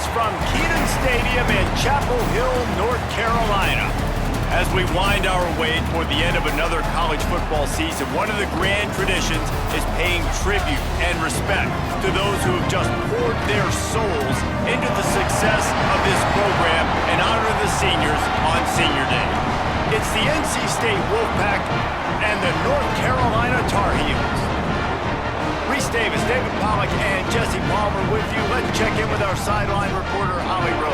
us from Kenan Stadium in Chapel Hill, North Carolina. As we wind our way toward the end of another college football season, one of the grand traditions is paying tribute and respect to those who have just poured their souls into the success of this program and honor the seniors on Senior Day. It's the NC State Wolfpack and the North Carolina Tar Heels. Reese Davis, David Pollack, and Jesse Palmer with you. Let's check in with our sideline reporter, Holly Rowe.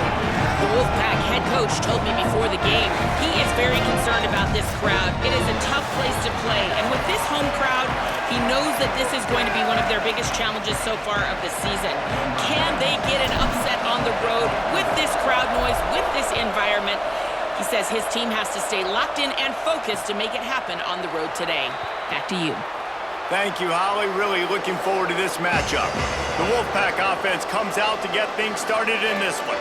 The Wolfpack head coach told me before the game he is very concerned about this crowd. It is a tough place to play, and with this home crowd, he knows that this is going to be one of their biggest challenges so far of the season. Can they get an upset on the road with this crowd noise, with this environment? He says his team has to stay locked in and focused to make it happen on the road today. Back to you. Thank you, Holly. Really looking forward to this matchup. The Wolfpack offense comes out to get things started in this one.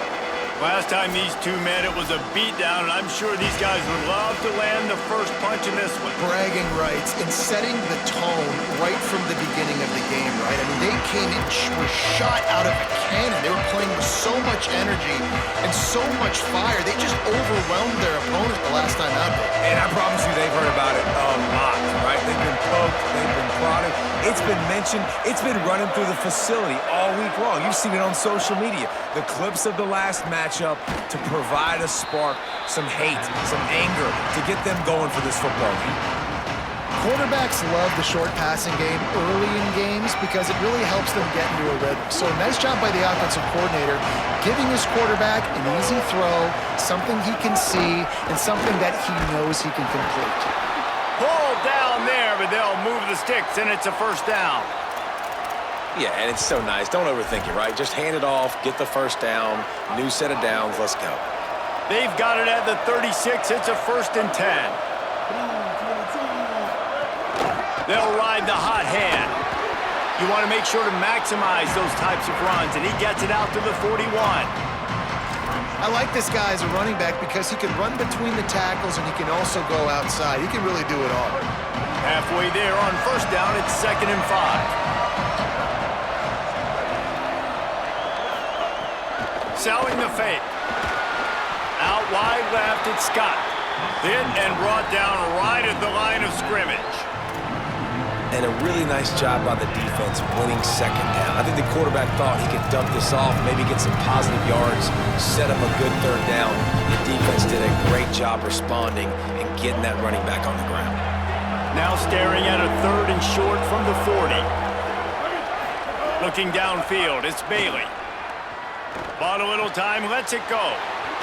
Last time these two met, it was a beatdown, and I'm sure these guys would love to land the first punch in this one. Bragging rights in setting the tone right from the beginning of the game, right? I mean, they came in, were shot out of a cannon. They were playing with so much energy and so much fire. They just overwhelmed their opponent the last time out there. And I promise you they've heard about it a lot, right? They've been poked, they've been prodded. It's been mentioned, it's been running through the facility all week long. You've seen it on social media. The clips of the last matchup to provide a spark, some hate, some anger, to get them going for this football game. Quarterbacks love the short passing game early in games because it really helps them get into a rhythm. So nice job by the offensive coordinator, giving his quarterback an easy throw, something he can see, and something that he knows he can complete. Pull down there, but they'll move the sticks, and it's a first down. Yeah, and it's so nice. Don't overthink it, right? Just hand it off, get the first down, new set of downs, let's go. They've got it at the 36. It's a 1st and 10. They'll ride the hot hand. You want to make sure to maximize those types of runs, and he gets it out to the 41. I like this guy as a running back because he can run between the tackles and he can also go outside. He can really do it all. Halfway there on first down, it's 2nd and 5. Selling the fake. Out wide left, it's Scott. Hit and brought down right at the line of scrimmage. And a really nice job by the defense winning 2nd down. I think the quarterback thought he could dump this off, maybe get some positive yards, set up a good 3rd down. The defense did a great job responding and getting that running back on the ground. Now staring at a 3rd and short from the 40. Looking downfield, it's Bailey. Bought a little time, lets it go.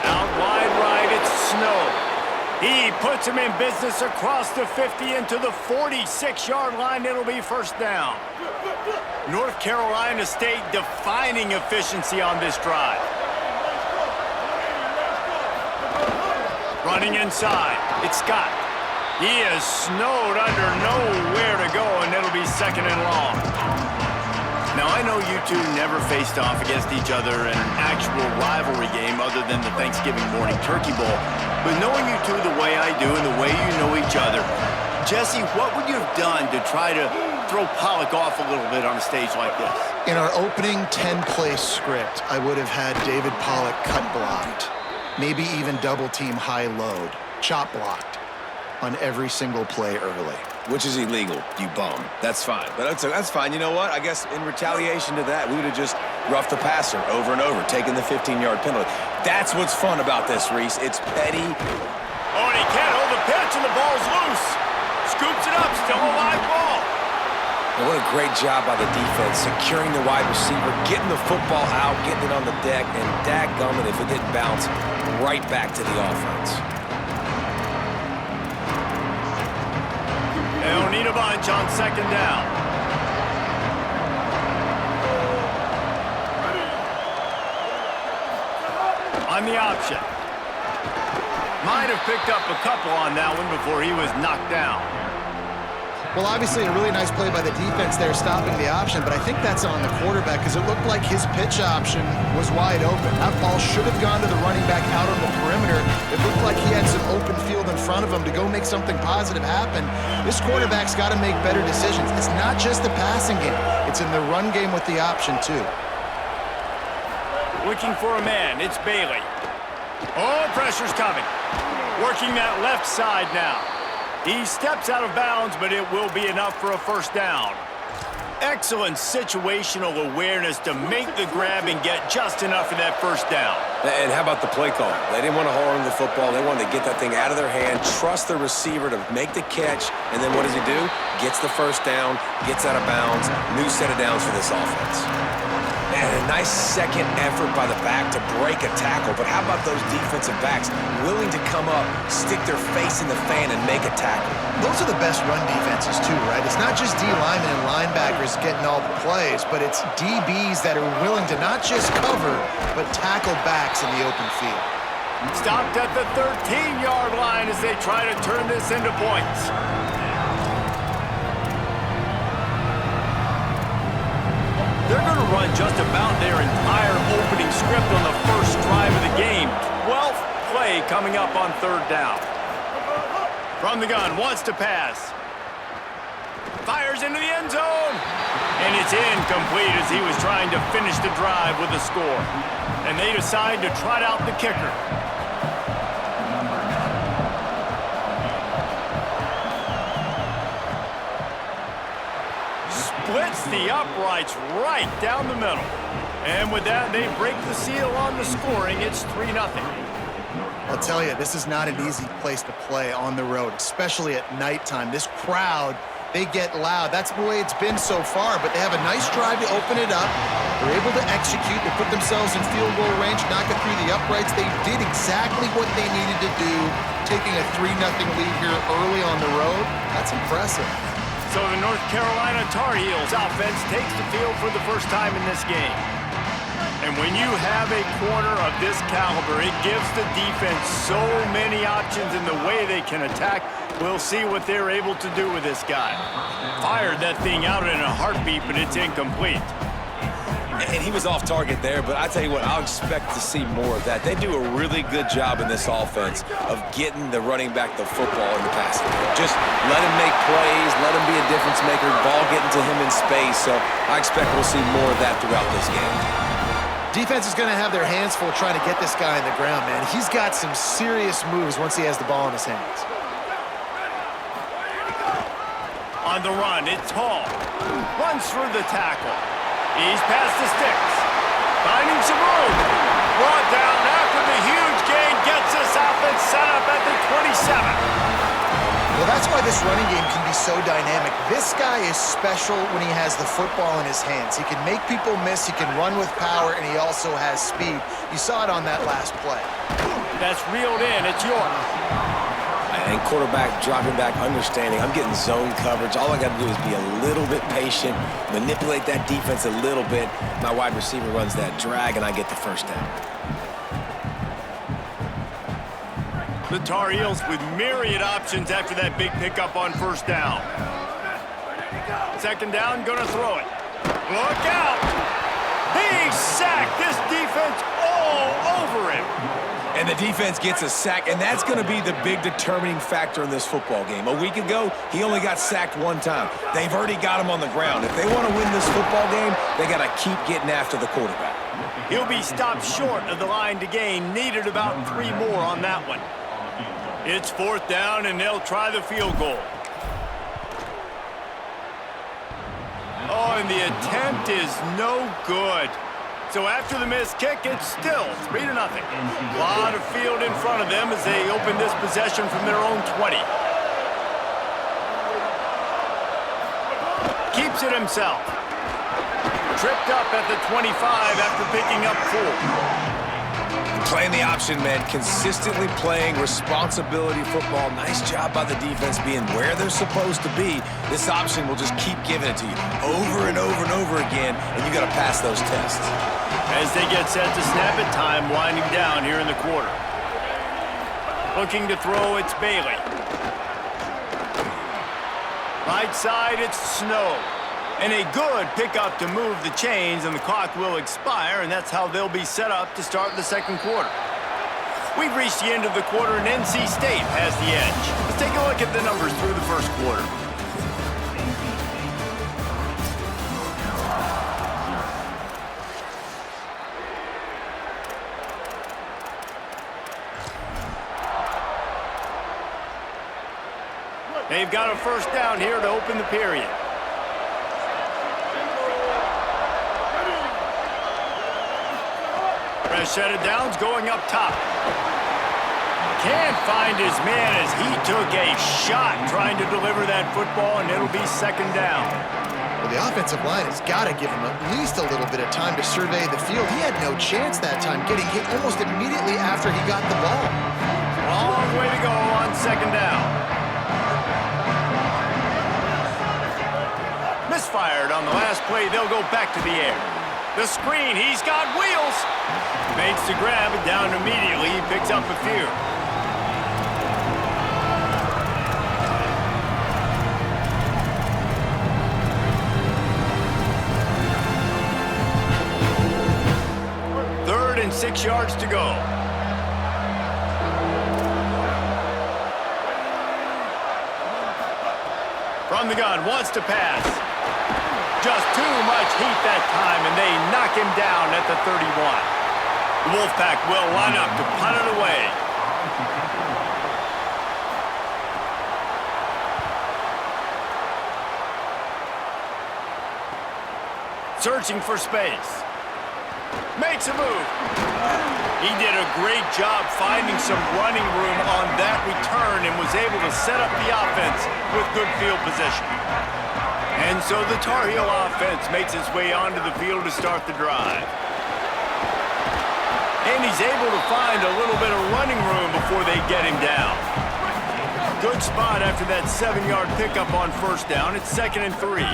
Out wide right, it's Snow. He puts him in business across the 50 into the 46-yard line. It'll be first down. North Carolina State defining efficiency on this drive. Running inside, it's Scott. He is snowed under, nowhere to go, and it'll be 2nd and long. Now, I know you two never faced off against each other in an actual rivalry game other than the Thanksgiving morning Turkey Bowl. But knowing you two the way I do and the way you know each other, Jesse, what would you have done to try to throw Pollack off a little bit on a stage like this? In our opening 10-play script, I would have had David Pollack cut blocked, maybe even double-team high load, chop blocked on every single play early. Which is illegal, you bum. That's fine. But that's fine. You know what? I guess in retaliation to that, we would have just roughed the passer over and over, taking the 15-yard penalty. That's what's fun about this, Reese. It's petty. Oh, and he can't hold the pitch, and the ball's loose. Scoops it up, still a live ball. And what a great job by the defense, securing the wide receiver, getting the football out, getting it on the deck, and dadgummit, if it didn't bounce, right back to the offense. They'll need a bunch on 2nd down. On the option. Might have picked up a couple on that one before he was knocked down. Well, obviously, a really nice play by the defense there, stopping the option, but I think that's on the quarterback because it looked like his pitch option was wide open. That ball should have gone to the running back out on the perimeter. It looked like he had some open field in front of him to go make something positive happen. This quarterback's got to make better decisions. It's not just the passing game. It's in the run game with the option, too. Looking for a man, it's Bailey. Oh, pressure's coming. Working that left side now. He steps out of bounds, but it will be enough for a first down. Excellent situational awareness to make the grab and get just enough for that first down. And how about the play call? They didn't want to hold on to the football. They wanted to get that thing out of their hand, trust the receiver to make the catch, and then what does he do? Gets the first down, gets out of bounds, new set of downs for this offense. And a nice second effort by the back to break a tackle. But how about those defensive backs willing to come up, stick their face in the fan, and make a tackle? Those are the best run defenses too, right? It's not just D linemen and linebackers getting all the plays, but it's DBs that are willing to not just cover, but tackle backs in the open field. Stopped at the 13-yard line as they try to turn this into points. They're going to run just about their entire opening script on the first drive of the game. 12th play coming up on third down. From the gun, wants to pass. Fires into the end zone. And it's incomplete as he was trying to finish the drive with a score. And they decide to trot out the kicker. Splits the uprights right down the middle. And with that, they break the seal on the scoring. It's 3-0. I'll tell you, this is not an easy place to play on the road, especially at nighttime. This crowd, they get loud. That's the way it's been so far, but they have a nice drive to open it up. They're able to execute. They put themselves in field goal range, knock it through the uprights. They did exactly what they needed to do, taking a 3-0 lead here early on the road. That's impressive. So the North Carolina Tar Heels offense takes the field for the first time in this game. And when you have a corner of this caliber, it gives the defense so many options in the way they can attack. We'll see what they're able to do with this guy. Fired that thing out in a heartbeat, but it's incomplete. And he was off target there, but I tell you what, I'll expect to see more of that. They do a really good job in this offense of getting the running back the football in the passing game. Just let him make plays, let him be a difference maker, ball getting to him in space. So I expect we'll see more of that throughout this game. Defense is going to have their hands full trying to get this guy on the ground, man. He's got some serious moves once he has the ball in his hands. On the run, it's Hall. Runs through the tackle. He's past the sticks. Finding some room. Brought down after the huge gain. Gets this offense set up at the 27. Well, that's why this running game can be so dynamic. This guy is special when he has the football in his hands. He can make people miss, he can run with power, and he also has speed. You saw it on that last play. That's reeled in. It's York. And quarterback dropping back, understanding I'm getting zone coverage. All I got to do is be a little bit patient, manipulate that defense a little bit. My wide receiver runs that drag, and I get the first down. The Tar Heels with myriad options after that big pickup on first down. Second down, gonna throw it. Look out! He's sacked! This defense all over him! And the defense gets a sack, and that's going to be the big determining factor in this football game. A week ago, he only got sacked one time. They've already got him on the ground. If they want to win this football game, they got to keep getting after the quarterback. He'll be stopped short of the line to gain. Needed about 3 more on that one. It's fourth down, and they'll try the field goal. Oh, and the attempt is no good. So after the missed kick, it's still 3-0. A lot of field in front of them as they open this possession from their own 20. Keeps it himself. Tripped up at the 25 after picking up 4. Playing the option, man. Consistently playing responsibility football. Nice job by the defense being where they're supposed to be. This option will just keep giving it to you over and over and over again, and you got to pass those tests. As they get set to snap it, time winding down here in the quarter. Looking to throw, it's Bailey. Right side, it's Snow. And a good pickup to move the chains, and the clock will expire, and that's how they'll be set up to start the second quarter. We've reached the end of the quarter, and NC State has the edge. Let's take a look at the numbers through the first quarter. They've got a first down here to open the period. Fresh set of downs going up top. Can't find his man as he took a shot trying to deliver that football, and it'll be second down. Well, the offensive line has got to give him at least a little bit of time to survey the field. He had no chance that time, getting hit almost immediately after he got the ball. Long way to go on second down. Misfired on the last play. They'll go back to the air. The screen, he's got wheels. Makes the grab, down immediately. He picks up a few. Third and 6 yards to go. From the gun, wants to pass. Just too much heat that time, and they knock him down at the 31. The Wolfpack will line up to punt it away. Searching for space. Makes a move. He did a great job finding some running room on that return and was able to set up the offense with good field position. And so the Tar Heel offense makes its way onto the field to start the drive. And he's able to find a little bit of running room before they get him down. Good spot after that 7-yard pickup on first down. It's 2nd and 3.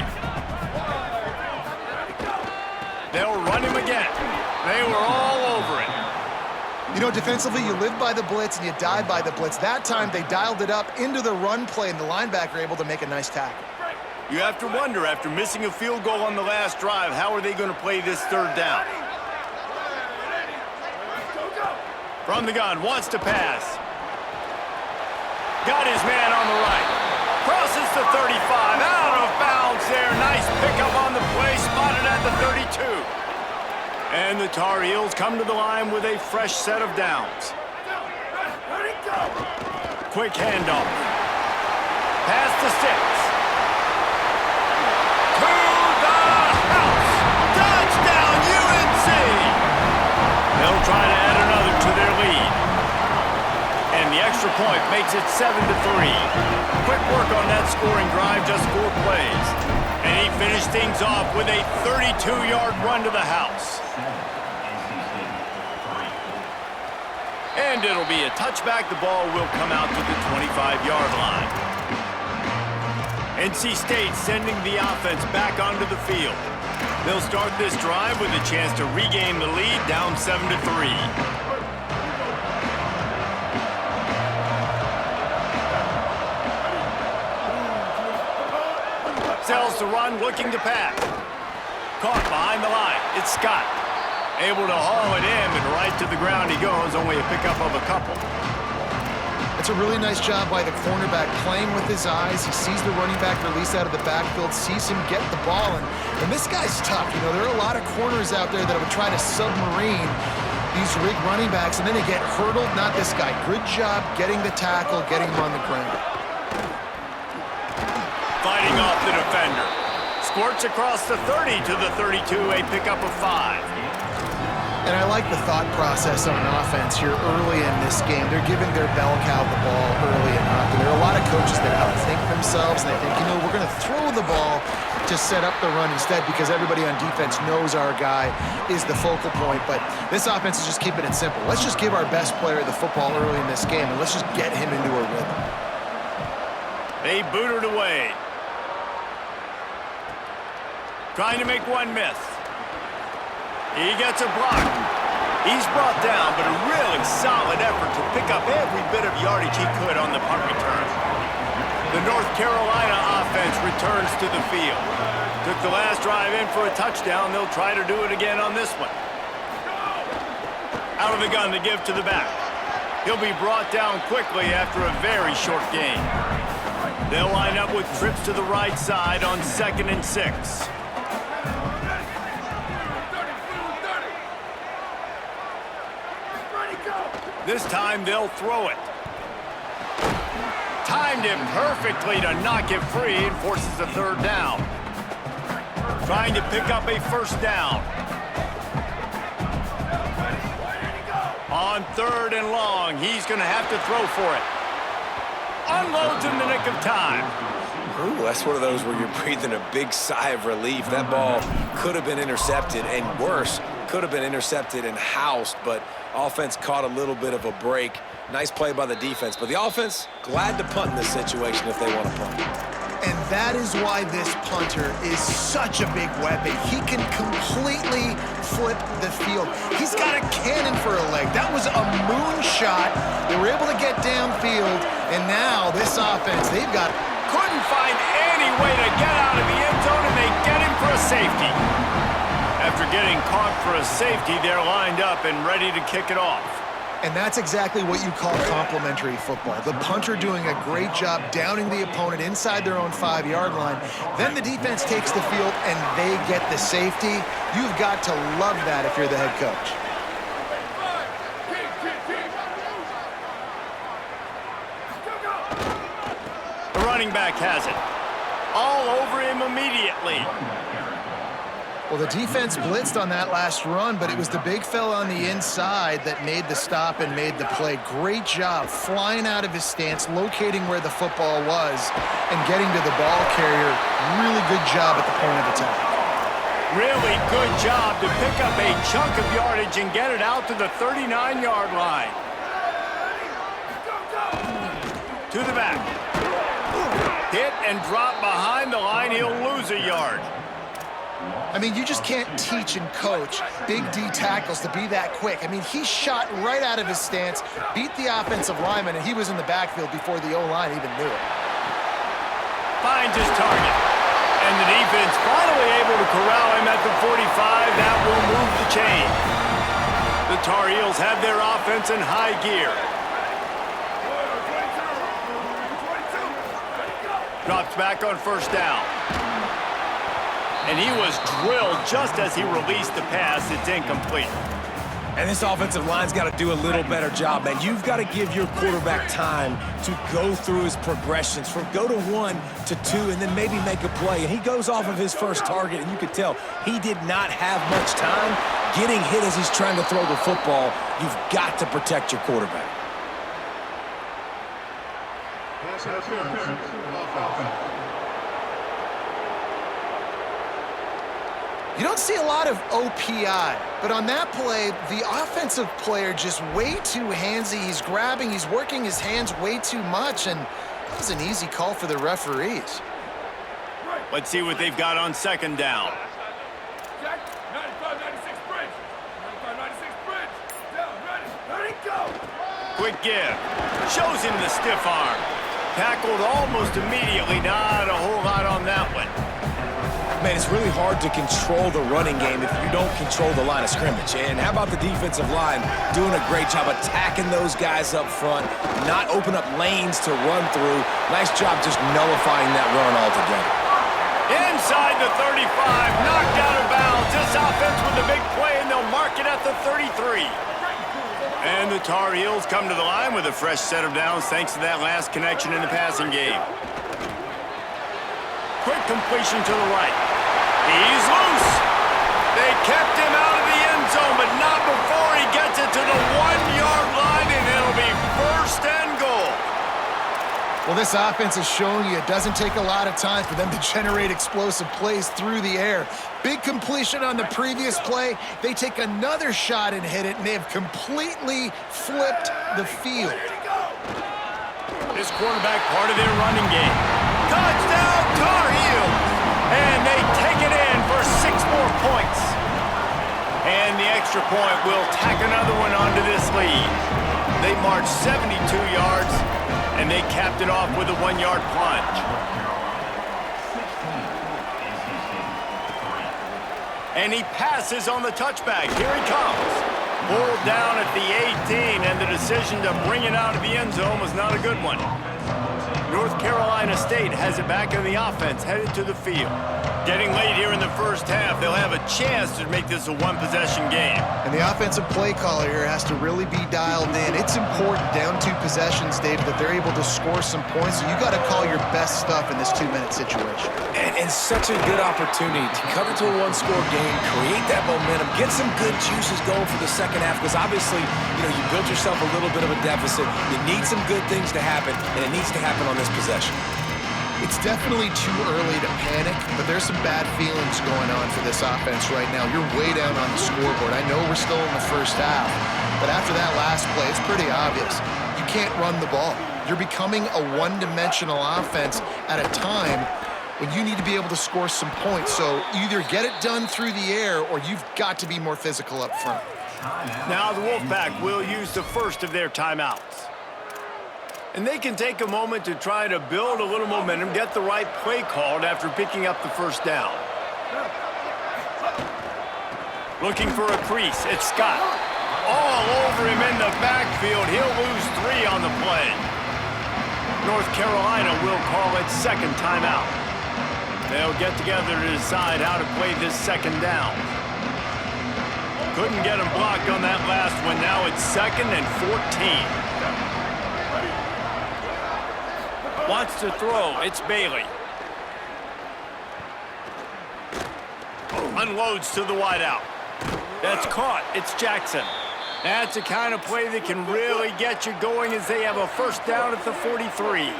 They'll run him again. They were all over it. You know, defensively, you live by the blitz and you die by the blitz. That time, they dialed it up into the run play, and the linebacker able to make a nice tackle. You have to wonder, after missing a field goal on the last drive, how are they going to play this third down? From the gun, wants to pass. Got his man on the right. Crosses the 35, out of bounds there. Nice pickup on the play, spotted at the 32. And the Tar Heels come to the line with a fresh set of downs. Quick handoff. Pass to 6. To the house. Touchdown, UNC. They'll try to add another to their lead. And the extra point makes it 7-3. Quick work on that scoring drive, just 4 plays. And he finished things off with a 32-yard run to the house. And it'll be a touchback. The ball will come out to the 25-yard line. NC State sending the offense back onto the field. They'll start this drive with a chance to regain the lead, down 7-3. Sells to run, looking to pass. Caught behind the line. It's Scott. Able to haul it in, and right to the ground he goes, only a pickup of a couple. It's a really nice job by the cornerback, playing with his eyes. He sees the running back release out of the backfield, sees him get the ball, and this guy's tough. You know, there are a lot of corners out there that would try to submarine these rig running backs, and then they get hurdled. Not this guy. Good job getting the tackle, getting him on the ground. Fighting off the defender. Squirts across the 30 to the 32, a pickup of 5. And I like the thought process on offense here early in this game. They're giving their bell cow the ball early and often. There are a lot of coaches that outthink themselves, and they think, you know, we're going to throw the ball to set up the run instead because everybody on defense knows our guy is the focal point. But this offense is just keeping it simple. Let's just give our best player the football early in this game, and let's just get him into a rhythm. They boot it away. Trying to make one miss. He gets a block. He's brought down, but a really solid effort to pick up every bit of yardage he could on the punt return. The North Carolina offense returns to the field. Took the last drive in for a touchdown. They'll try to do it again on this one. Out of the gun to give to the back. He'll be brought down quickly after a very short gain. They'll line up with trips to the right side on 2nd and 6. This time they'll throw it. Tied Timed it perfectly to knock it free and forces a third down. Trying to pick up a first down. On 3rd and long, he's going to have to throw for it. Unloads in the nick of time. Ooh, that's one of those where you're breathing a big sigh of relief. That ball could have been intercepted, and worse, could have been intercepted and housed, but offense caught a little bit of a break. Nice play by the defense, but the offense, glad to punt in this situation if they want to punt. And that is why this punter is such a big weapon. He can completely flip the field. He's got a cannon for a leg. That was a moonshot. They were able to get downfield, and now this offense, couldn't find any way to get out of the end zone, and they get him for a safety. After getting caught for a safety, they're lined up and ready to kick it off. And that's exactly what you call complementary football. The punter doing a great job downing the opponent inside their own 5-yard line. Then the defense takes the field and they get the safety. You've got to love that if you're the head coach. The running back has it. All over him immediately. Well, the defense blitzed on that last run, but it was the big fella on the inside that made the stop and made the play. Great job flying out of his stance, locating where the football was, and getting to the ball carrier. Really good job at the point of attack. Really good job to pick up a chunk of yardage and get it out to the 39-yard line. To the back. Hit and drop behind the line. He'll lose a yard. I mean, you just can't teach and coach big D tackles to be that quick. I mean, he shot right out of his stance, beat the offensive lineman, and he was in the backfield before the O-line even knew it. Finds his target. And the defense finally able to corral him at the 45. That will move the chain. The Tar Heels have their offense in high gear. Drops back on first down. And he was drilled just as he released the pass. It's incomplete. And this offensive line's got to do a little better job, man. You've got to give your quarterback time to go through his progressions, from go to 1 to 2, and then maybe make a play. And he goes off of his first target, and you could tell he did not have much time getting hit as he's trying to throw the football. You've got to protect your quarterback. You don't see a lot of OPI, but on that play, the offensive player just way too handsy. He's grabbing, he's working his hands way too much, and that was an easy call for the referees. Let's see what they've got on second down. Quick give. Shows him the stiff arm. Tackled almost immediately. Not a whole lot on that one. Man, it's really hard to control the running game if you don't control the line of scrimmage. And how about the defensive line doing a great job attacking those guys up front, not open up lanes to run through. Nice job just nullifying that run altogether. Inside the 35, knocked out of bounds. This offense with a big play, and they'll mark it at the 33. And the Tar Heels come to the line with a fresh set of downs thanks to that last connection in the passing game. Quick completion to the right. He's loose. They kept him out of the end zone, but not before he gets it to the 1-yard line, and it'll be first and goal. Well, this offense is showing you it doesn't take a lot of time for them to generate explosive plays through the air. Big completion on the previous play. They take another shot and hit it, and they have completely flipped the field. This quarterback part of their running game. Touchdown, Tar Heels! And they take it in for 6 more points. And the extra point will tack another one onto this lead. They marched 72 yards, and they capped it off with a 1-yard plunge. And he passes on the touchback. Here he comes. Pulled down at the 18, and the decision to bring it out of the end zone was not a good one. North Carolina State has it back in the offense, headed to the field. Getting late here in the first half, they'll have a chance to make this a one-possession game. And the offensive play caller here has to really be dialed in. It's important down 2 possessions, Dave, that they're able to score some points. So you got to call your best stuff in this 2-minute situation. And such a good opportunity to cut into a one-score game, create that momentum, get some good juices going for the second half, because obviously, you built yourself a little bit of a deficit. You need some good things to happen, and it needs to happen on this possession. It's definitely too early to panic, but there's some bad feelings going on for this offense right now. You're way down on the scoreboard. I know we're still in the first half, but after that last play, it's pretty obvious. You can't run the ball. You're becoming a one-dimensional offense at a time when you need to be able to score some points. So either get it done through the air or you've got to be more physical up front. Now the Wolfpack will use the first of their timeouts. And they can take a moment to try to build a little momentum, get the right play called after picking up the first down. Looking for a crease, it's Scott. All over him in the backfield. He'll lose 3 on the play. North Carolina will call it second timeout. They'll get together to decide how to play this second down. Couldn't get him blocked on that last one. Now it's 2nd and 14. Wants to throw. It's Bailey. Unloads to the wideout. That's caught. It's Jackson. That's the kind of play that can really get you going as they have a first down at the 43.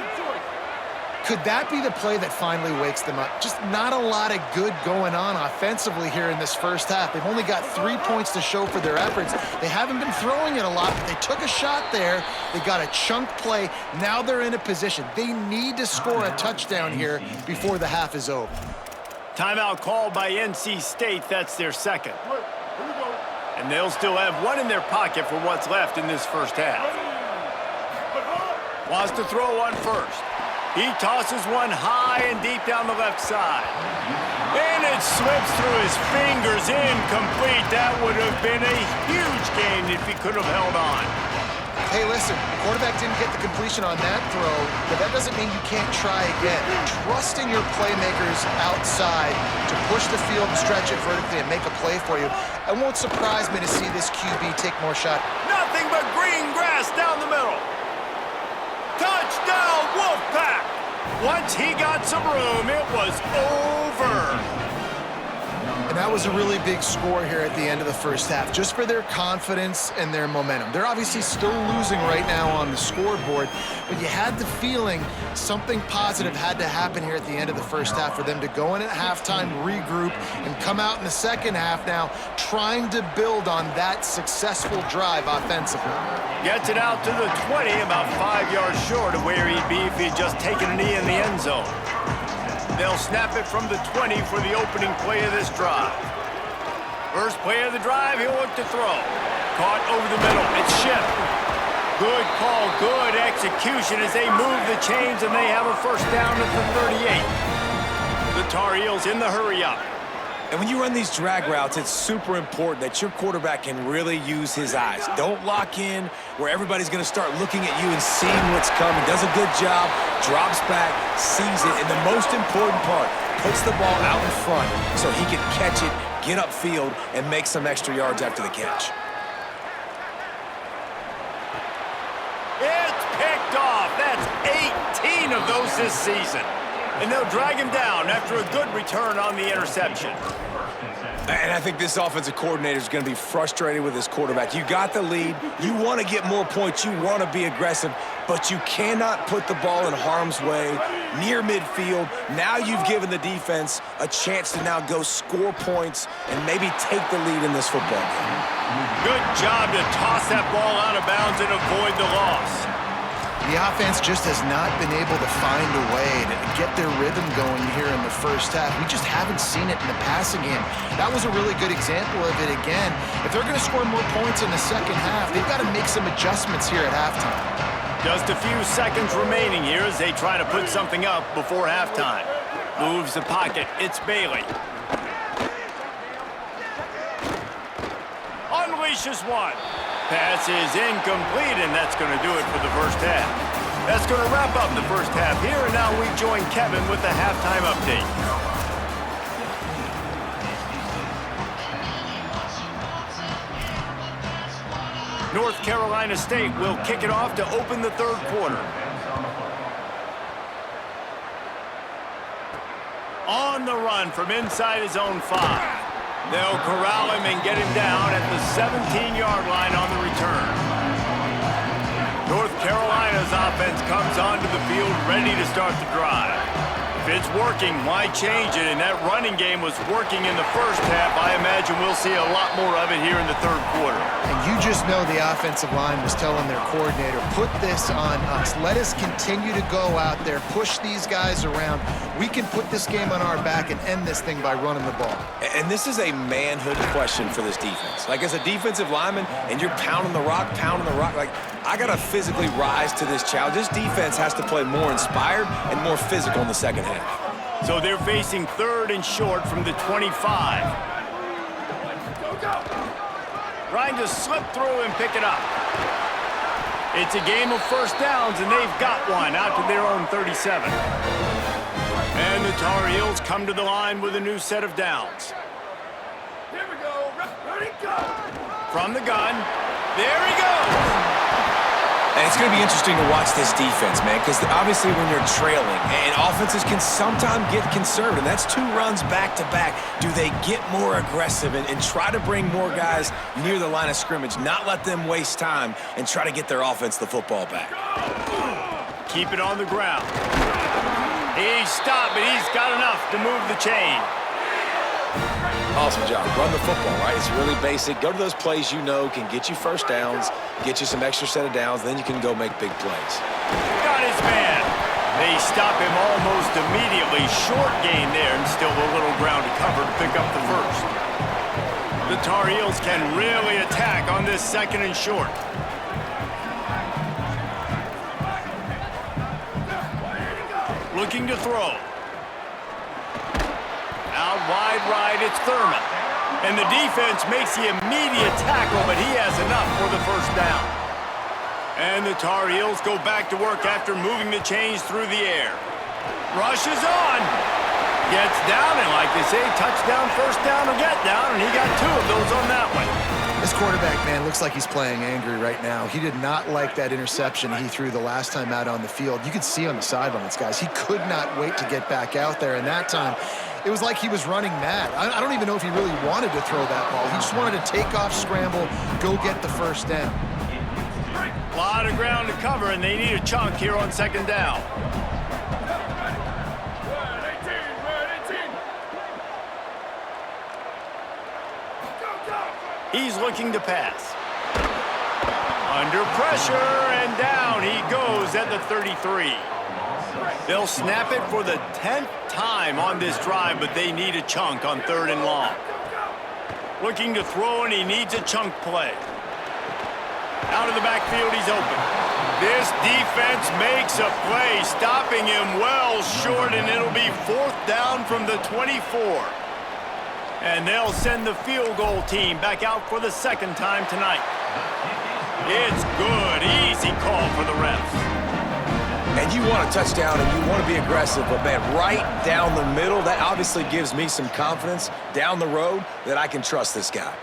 Could that be the play that finally wakes them up? Just not a lot of good going on offensively here in this first half. They've only got 3 points to show for their efforts. They haven't been throwing it a lot, but they took a shot there. They got a chunk play. Now they're in a position. They need to score a touchdown here before the half is over. Timeout called by NC State. That's their second. And they'll still have 1 in their pocket for what's left in this first half. Wants to throw on first. He tosses one high and deep down the left side. And it slips through his fingers, incomplete. That would have been a huge gain if he could have held on. Hey, listen, the quarterback didn't get the completion on that throw, but that doesn't mean you can't try again. Trust in your playmakers outside to push the field and stretch it vertically and make a play for you. It won't surprise me to see this QB take more shots. Nothing but green grass down the middle. Touchdown, Wolfpack! Once he got some room, it was over. And that was a really big score here at the end of the first half, just for their confidence and their momentum. They're obviously still losing right now on the scoreboard, but you had the feeling something positive had to happen here at the end of the first half for them to go in at halftime, regroup, and come out in the second half now trying to build on that successful drive offensively. Gets it out to the 20, about 5 yards short of where he'd be if he'd just taken a knee in the end zone. They'll snap it from the 20 for the opening play of this drive. First play of the drive, he'll look to throw. Caught over the middle. It's Schiff. Good call, good execution as they move the chains and they have a first down at the 38. The Tar Heels in the hurry-up. And when you run these drag routes, it's super important that your quarterback can really use his eyes. Don't lock in where everybody's going to start looking at you and seeing what's coming. Does a good job, drops back, sees it, and the most important part, puts the ball out in front so he can catch it, get upfield, and make some extra yards after the catch. It's picked off. That's 18 of those this season. And they'll drag him down after a good return on the interception. And I think this offensive coordinator is going to be frustrated with his quarterback. You got the lead. You want to get more points. You want to be aggressive, but you cannot put the ball in harm's way near midfield. Now you've given the defense a chance to now go score points and maybe take the lead in this football game. Good job to toss that ball out of bounds and avoid the loss. The offense just has not been able to find a way to get their rhythm going here in the first half. We just haven't seen it in the passing game. That was a really good example of it again. If they're going to score more points in the second half, they've got to make some adjustments here at halftime. Just a few seconds remaining here as they try to put something up before halftime. Moves the pocket. It's Bailey. Unleashes one. Pass is incomplete, and that's going to do it for the first half. That's going to wrap up the first half here, and now we join Kevin with the halftime update. North Carolina State will kick it off to open the third quarter. On the run from inside his own 5. They'll corral him and get him down at the 17-yard line on the return. North Carolina's offense comes onto the field ready to start the drive. If it's working, why change it? And that running game was working in the first half. I imagine we'll see a lot more of it here in the third quarter. And you just know the offensive line was telling their coordinator, put this on us. Let us continue to go out there, push these guys around. We can put this game on our back and end this thing by running the ball. And this is a manhood question for this defense. Like, as a defensive lineman, and you're pounding the rock, like, I got to physically rise to this challenge. This defense has to play more inspired and more physical in the second half. So they're facing 3rd and short from the 25. Trying to slip through and pick it up. It's a game of first downs, and they've got one out to their own 37. And the Tar Heels come to the line with a new set of downs. Here we go. Ready, go. From the gun. There he goes. And it's going to be interesting to watch this defense, man, because obviously when you're trailing, and offenses can sometimes get conservative, and that's 2 runs back-to-back. Do they get more aggressive and try to bring more guys near the line of scrimmage, not let them waste time, and try to get their offense the football back? Keep it on the ground. He's stopped, but he's got enough to move the chain. Awesome job. Run the football, right? It's really basic. Go to those plays you know can get you first downs, get you some extra set of downs, then you can go make big plays. Got his man. They stop him almost immediately. Short gain there, and still a little ground to cover to pick up the first. The Tar Heels can really attack on this 2nd and short. Looking to throw. Out wide right, it's Thurman. And the defense makes the immediate tackle, but he has enough for the first down. And the Tar Heels go back to work after moving the chains through the air. Rushes on. Gets down, and like they say, touchdown, first down, or get down, and he got 2 of those on that one. This quarterback, man, looks like he's playing angry right now. He did not like that interception he threw the last time out on the field. You could see on the sidelines, guys. He could not wait to get back out there, and that time, it was like he was running mad. I don't even know if he really wanted to throw that ball. He just wanted to take off, scramble, go get the first down. A lot of ground to cover, and they need a chunk here on 2nd down. He's looking to pass. Under pressure, and down he goes at the 33. They'll snap it for the 10th time on this drive, but they need a chunk on 3rd and long. Looking to throw, and he needs a chunk play. Out of the backfield, he's open. This defense makes a play, stopping him well short, and it'll be 4th down from the 24. And they'll send the field goal team back out for the 2nd time tonight. It's good, easy call for the refs. And you want a touchdown and you want to be aggressive, but man, right down the middle, that obviously gives me some confidence down the road that I can trust this guy.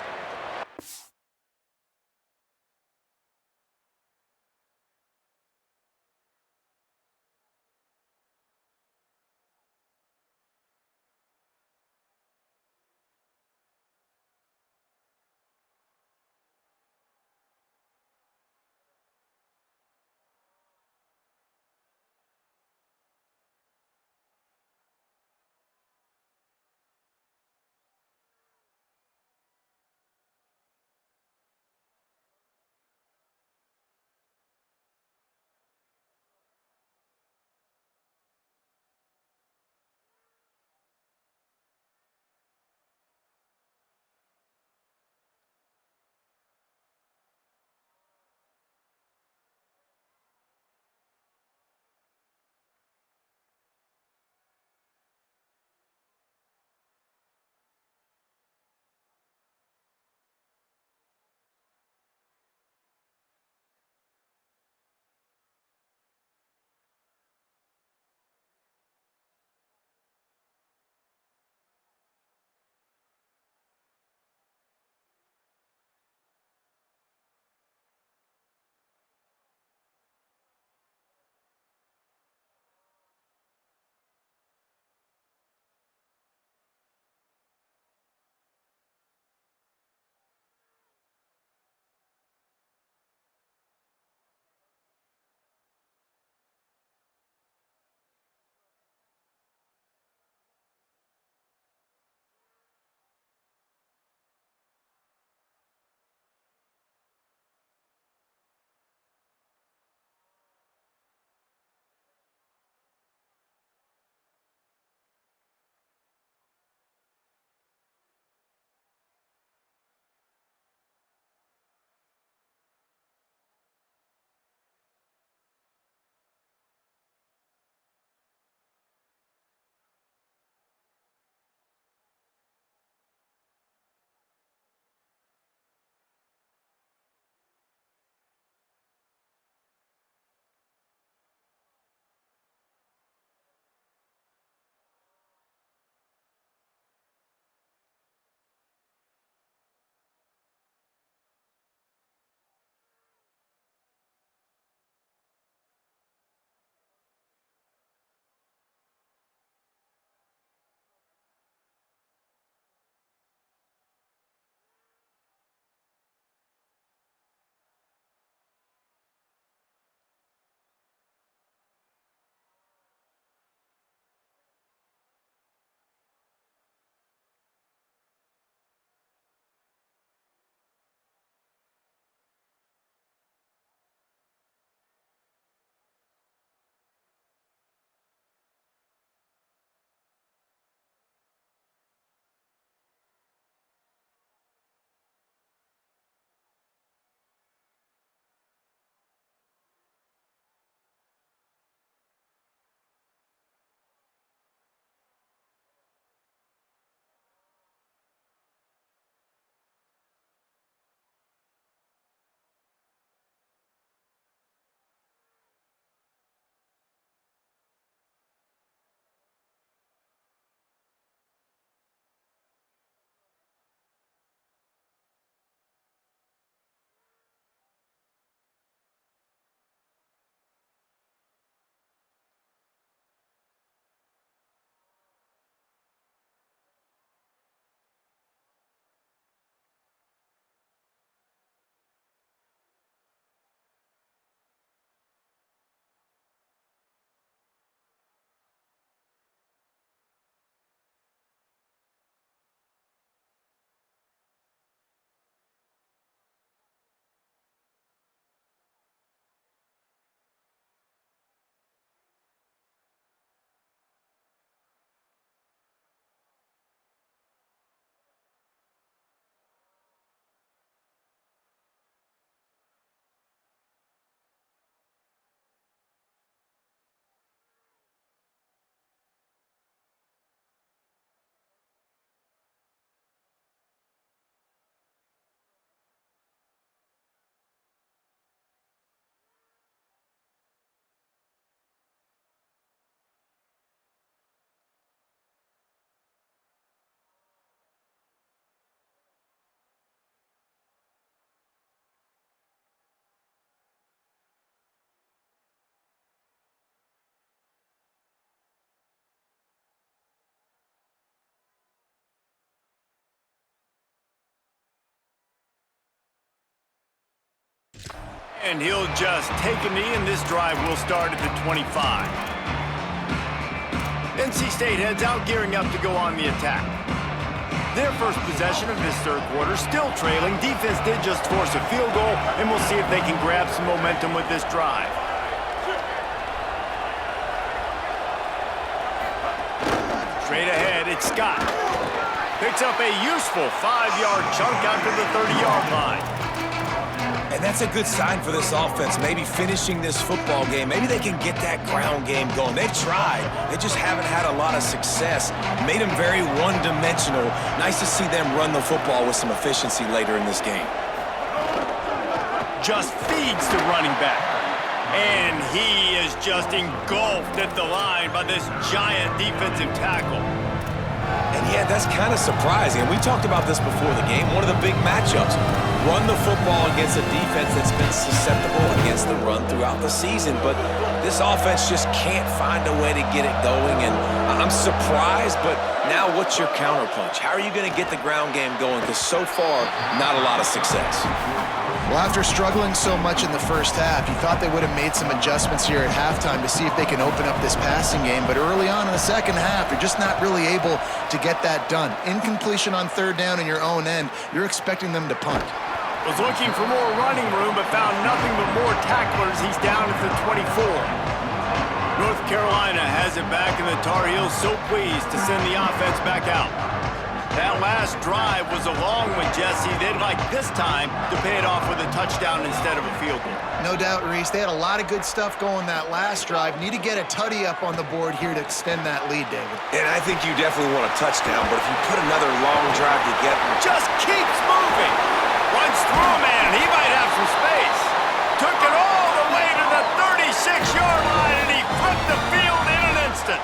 And he'll just take a knee, and this drive will start at the 25. NC State heads out, gearing up to go on the attack. Their first possession of this third quarter, still trailing. Defense did just force a field goal, and we'll see if they can grab some momentum with this drive. Straight ahead, it's Scott. Picks up a useful 5-yard chunk out to the 30-yard line. And that's a good sign for this offense, maybe finishing this football game. Maybe they can get that ground game going. They've tried. They just haven't had a lot of success. Made them very one-dimensional. Nice to see them run the football with some efficiency later in this game. Just feeds the running back. And he is just engulfed at the line by this giant defensive tackle. And yeah, that's kind of surprising. And we talked about this before the game. One of the big matchups. Run the football against a defense that's been susceptible against the run throughout the season. But this offense just can't find a way to get it going. And I'm surprised, but now what's your counterpunch? How are you going to get the ground game going? Because so far, not a lot of success. Well, after struggling so much in the first half, you thought they would have made some adjustments here at halftime to see if they can open up this passing game. But early on in the second half, you're just not really able to get that done. Incompletion on third down in your own end, you're expecting them to punt. Was looking for more running room, but found nothing but more tacklers. He's down at the 24. North Carolina has it back, and the Tar Heels so pleased to send the offense back out. That last drive was a long one, Jesse. They'd like this time to pay it off with a touchdown instead of a field goal. No doubt, Reese. They had a lot of good stuff going that last drive. Need to get a tutty up on the board here to extend that lead, David. And I think you definitely want a touchdown, but if you put another long drive together... Just keeps moving. Runs through a man. He might have some space. Took it all the way to the 36-yard line, and he flipped the field in an instant.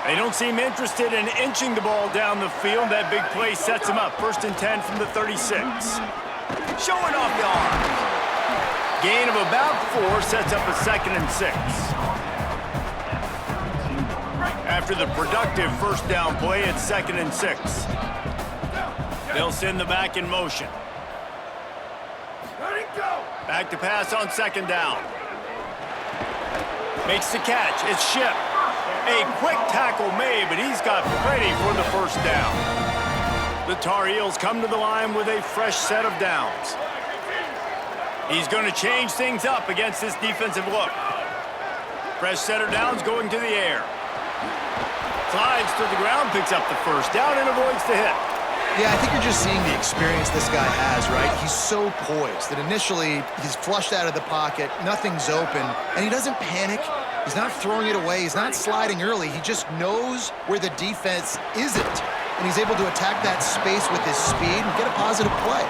They don't seem interested in inching the ball down the field. That big play sets him up. 1st and 10 from the 36. Showing off the arms. Gain of about 4 sets up a 2nd and 6. After the productive first down play, it's 2nd and 6. They'll send the back in motion. Back to pass on 2nd down. Makes the catch. It's Ship. A quick tackle made, but he's got plenty for the 1st down. The Tar Heels come to the line with a fresh set of downs. He's going to change things up against this defensive look. Fresh set of downs going to the air. Slides to the ground, picks up the 1st down, and avoids the hit. Yeah, I think you're just seeing the experience this guy has, right? He's so poised that initially he's flushed out of the pocket, nothing's open, and he doesn't panic. He's not throwing it away. He's not sliding early. He just knows where the defense isn't, and he's able to attack that space with his speed and get a positive play.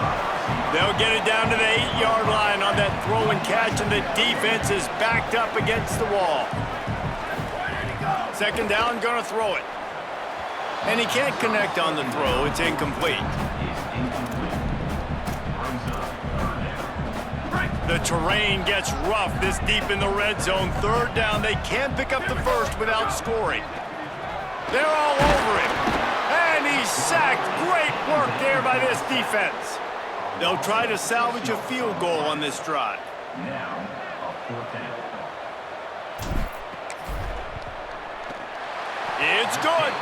They'll get it down to the 8-yard line on that throw and catch, and the defense is backed up against the wall. 2nd down, gonna throw it. And he can't connect on the throw. It's incomplete. The terrain gets rough this deep in the red zone. 3rd down. They can't pick up the 1st without scoring. They're all over him. And he's sacked. Great work there by this defense. They'll try to salvage a field goal on this drive. It's good.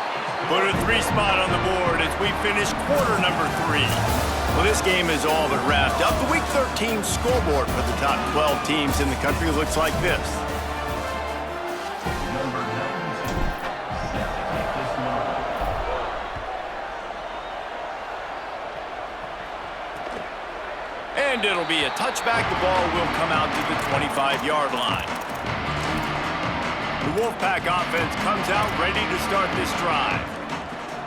Put a 3 spot on the board as we finish quarter number 3. Well, this game is all but wrapped up. The Week 13 scoreboard for the top 12 teams in the country looks like this. And it'll be a touchback. The ball will come out to the 25-yard line. The Wolfpack offense comes out ready to start this drive.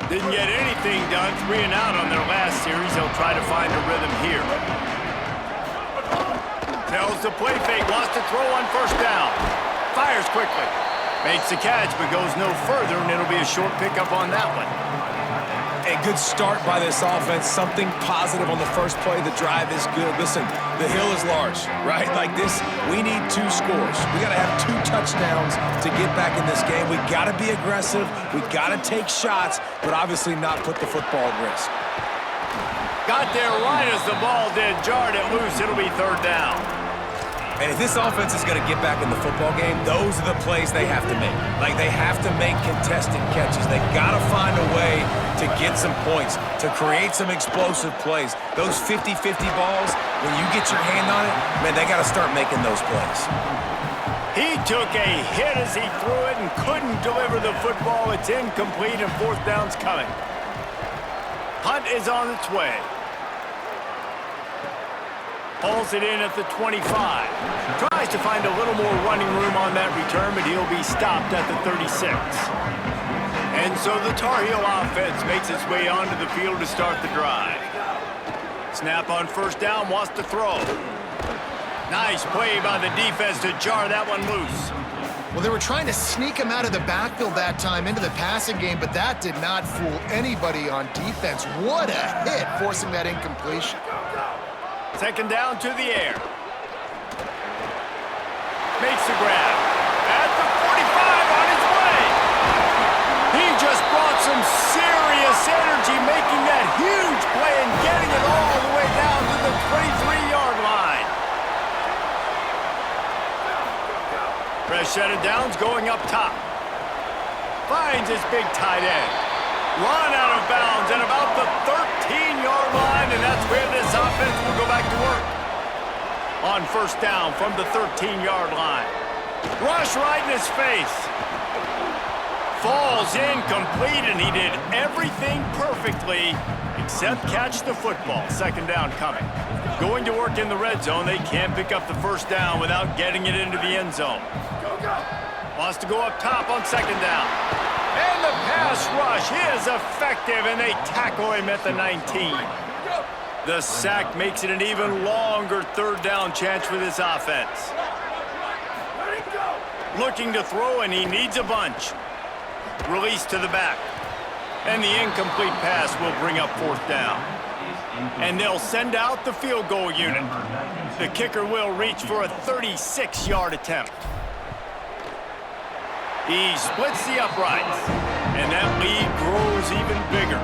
Didn't get anything done, 3 and out on their last series. They'll try to find a rhythm here. Tells the play fake, wants to throw on 1st down. Fires quickly. Makes the catch, but goes no further, and it'll be a short pickup on that one. A good start by this offense. Something positive on the first play. The drive is good. Listen, the hill is large, right? Like this, we need 2 scores. We got to have 2 touchdowns to get back in this game. We got to be aggressive. We got to take shots, but obviously not put the football at risk. Got there right as the ball did. Jarred it loose. It'll be 3rd down. And if this offense is going to get back in the football game, those are the plays they have to make. Like, they have to make contested catches. They got to find a way to get some points, to create some explosive plays. Those 50-50 balls, when you get your hand on it, man, they got to start making those plays. He took a hit as he threw it and couldn't deliver the football. It's incomplete and fourth down's coming. Hunt is on its way. Hauls it in at the 25. Tries to find a little more running room on that return, but he'll be stopped at the 36. And so the Tar Heel offense makes its way onto the field to start the drive. Snap on first down, wants to throw. Nice play by the defense to jar that one loose. Well, they were trying to sneak him out of the backfield that time into the passing game, but that did not fool anybody on defense. What a hit, forcing that incompletion. Second down to the air. Makes the grab. At the 45 on his way. He just brought some serious energy, making that huge play and getting it all the way down to the 23-yard line. Fresh set of downs going up top. Finds his big tight end. Run out of bounds at about the 13-yard line, and that's where this offense will go back to work. On first down from the 13-yard line. Rush right in his face. Falls incomplete, and he did everything perfectly except catch the football. Second down coming. Going to work in the red zone. They can't pick up the first down without getting it into the end zone. Wants to go up top on second down. And the pass rush is effective, and they tackle him at the 19. The sack makes it an even longer third down chance for this offense. Looking to throw, and he needs a bunch. Release to the back. And the incomplete pass will bring up fourth down. And they'll send out the field goal unit. The kicker will reach for a 36-yard attempt. He splits the uprights, and that lead grows even bigger.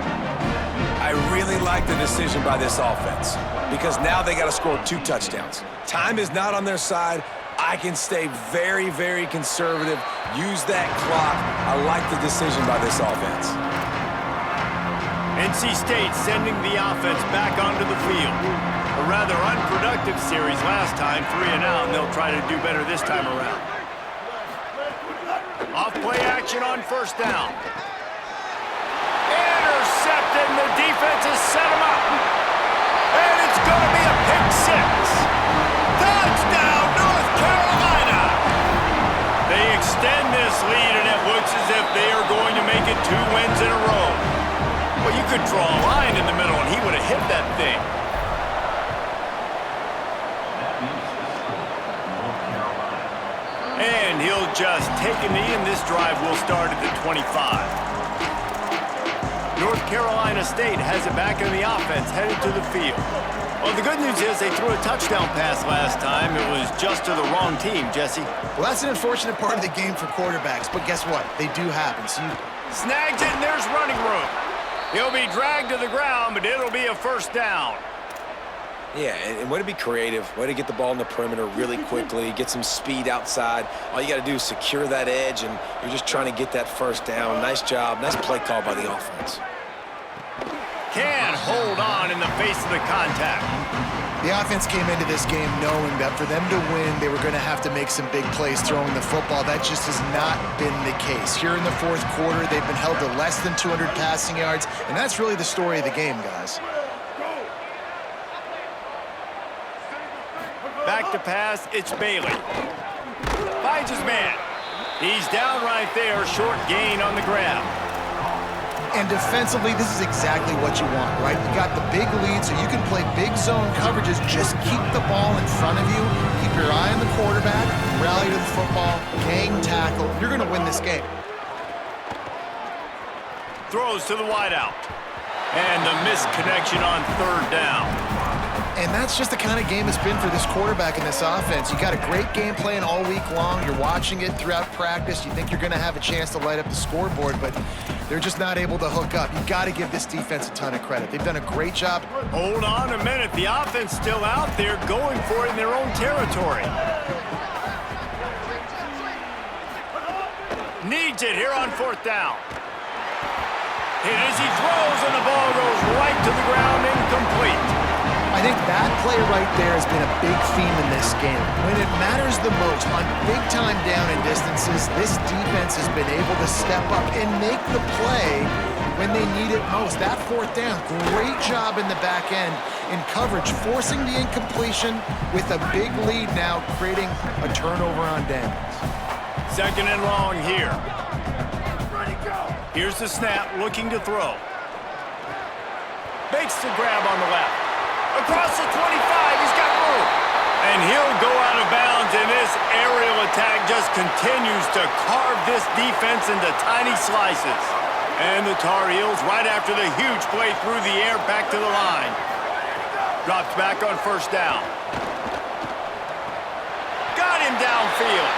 I really like the decision by this offense because now they got to score 2 touchdowns. Time is not on their side. I can stay very, very conservative, use that clock. I like the decision by this offense. NC State sending the offense back onto the field. A rather unproductive series last time, 3 and out, and they'll try to do better this time around. Off play action on first down. Intercepted, and the defense has set him up. And it's going to be a pick 6. Touchdown, North Carolina! They extend this lead, and it looks as if they are going to make it 2 wins in a row. Well, you could draw a line in the middle, and he would have hit that thing. And he'll just take a knee, and this drive will start at the 25. North Carolina State has it back in the offense, headed to the field. Well, the good news is they threw a touchdown pass last time. It was just to the wrong team, Jesse. Well, that's an unfortunate part of the game for quarterbacks, but guess what? They do happen. So snags it, and there's running room. He'll be dragged to the ground, but it'll be a first down. Yeah, and way to be creative, way to get the ball in the perimeter really quickly, get some speed outside. All you got to do is secure that edge, and you're just trying to get that first down. Nice job, nice play call by the offense. Can hold on in the face of the contact. The offense came into this game knowing that for them to win, they were going to have to make some big plays throwing the football. That just has not been the case. Here in the fourth quarter, they've been held to less than 200 passing yards, and that's really the story of the game, guys. Back to pass, it's Bailey. Finds his man. He's down right there, short gain on the grab. And defensively, this is exactly what you want, right? You got the big lead, so you can play big zone coverages. Just keep the ball in front of you. Keep your eye on the quarterback. Rally to the football. Gang tackle. You're going to win this game. Throws to the wideout. And the missed connection on third down. And that's just the kind of game it's been for this quarterback in this offense. You got a great game plan all week long. You're watching it throughout practice. You think you're going to have a chance to light up the scoreboard, but they're just not able to hook up. You got to give this defense a ton of credit. They've done a great job. Hold on a minute. The offense still out there going for it in their own territory. Needs it here on fourth down. Hit as he throws, and the ball goes right to the ground, incomplete. I think that play right there has been a big theme in this game. When it matters the most, on big-time down and distances, this defense has been able to step up and make the play when they need it most. That fourth down, great job in the back end in coverage, forcing the incompletion with a big lead now, creating a turnover on downs. Second and long here. Ready, go! Here's the snap, looking to throw. Makes the grab on the left. Across the 25, he's got room. And he'll go out of bounds, and this aerial attack just continues to carve this defense into tiny slices. And the Tar Heels, right after the huge play through the air, back to the line. Drops back on first down. Got him downfield.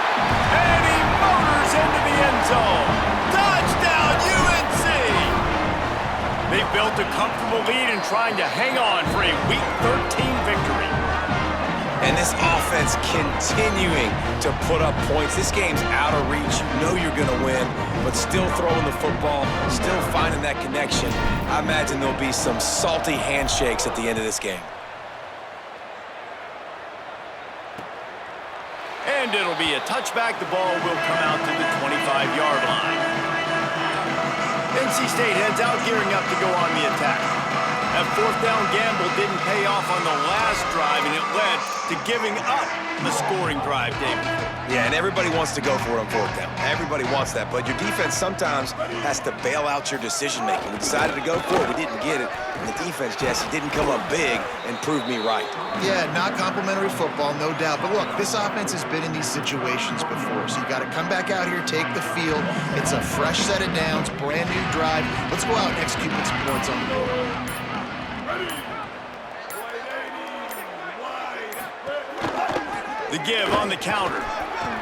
And he motors into the end zone. Touchdown, UNC! They've built a comfortable lead and trying to hang on for a Week 13 victory. And this offense continuing to put up points. This game's out of reach. You know you're going to win, but still throwing the football, still finding that connection. I imagine there'll be some salty handshakes at the end of this game. And it'll be a touchback. The ball will come out to the 25-yard line. NC State heads out, gearing up to go on the attack. That fourth down gamble didn't pay off on the last drive, and it led to giving up the scoring drive, David. Yeah, and everybody wants to go for it on fourth down. Everybody wants that, but your defense sometimes has to bail out your decision-making. We decided to go for it. We didn't get it. And the defense, Jesse, didn't come up big and prove me right. Yeah, not complimentary football, no doubt. But look, this offense has been in these situations before, so you got to come back out here, take the field. It's a fresh set of downs, brand new drive. Let's go out and execute with some points on the board. The give on the counter.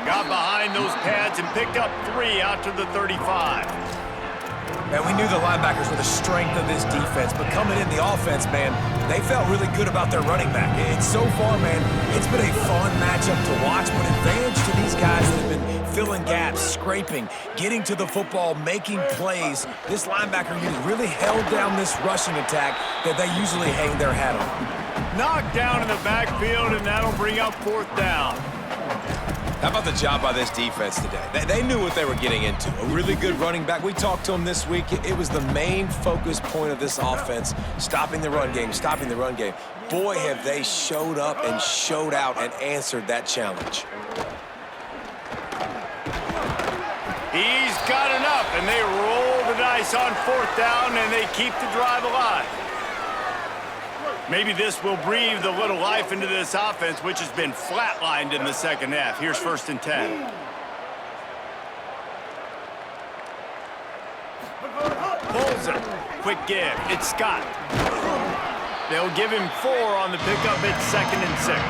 Got behind those pads and picked up 3 out to the 35. Man, we knew the linebackers were the strength of this defense, but coming in the offense, man, they felt really good about their running back. And so far, man, it's been a fun matchup to watch, but advantage to these guys that have been filling gaps, scraping, getting to the football, making plays. This linebacker unit really held down this rushing attack that they usually hang their hat on. Knocked down in the backfield, and that'll bring up fourth down. How about the job by this defense today? They knew what they were getting into. A really good running back. We talked to them this week. It was the main focus point of this offense, stopping the run game, stopping the run game. Boy, have they showed up and showed out and answered that challenge. He's got enough, and they roll the dice on fourth down, and they keep the drive alive. Maybe this will breathe a little life into this offense, which has been flatlined in the second half. Here's first and 10. Pulls it. Quick give. It's Scott. They'll give him 4 on the pickup. It's second and 6.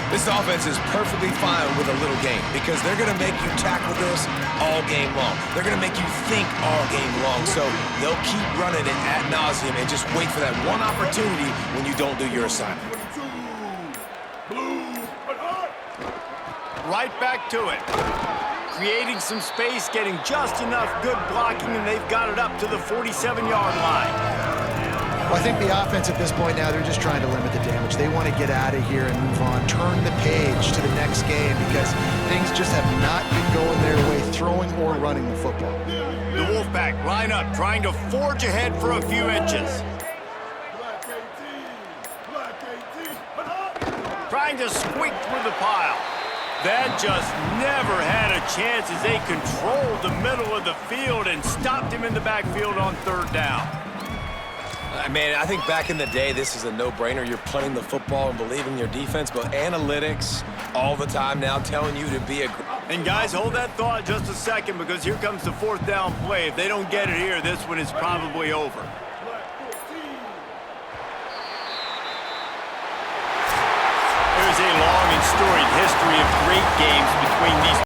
This offense is perfectly fine with a little game because they're going to make you tackle this all game long. They're going to make you think all game long. So they'll keep running it ad nauseum and just wait for that one opportunity when you don't do your assignment. Right back to it. Creating some space, getting just enough good blocking, and they've got it up to the 47-yard line. Well, I think the offense at this point now, they're just trying to limit the damage. They want to get out of here and move on, turn the page to the next game because things just have not been going their way, throwing or running the football. The Wolfpack line up, trying to forge ahead for a few inches. Trying to squeak through the pile. That just never had a chance as they controlled the middle of the field and stopped him in the backfield on third down. Man, I think back in the day, this is a no-brainer. You're playing the football and believing in your defense, but analytics all the time now telling you to be a... And guys, hold that thought just a second because here comes the fourth down play. If they don't get it here, this one is probably over. There's a long and storied history of great games between these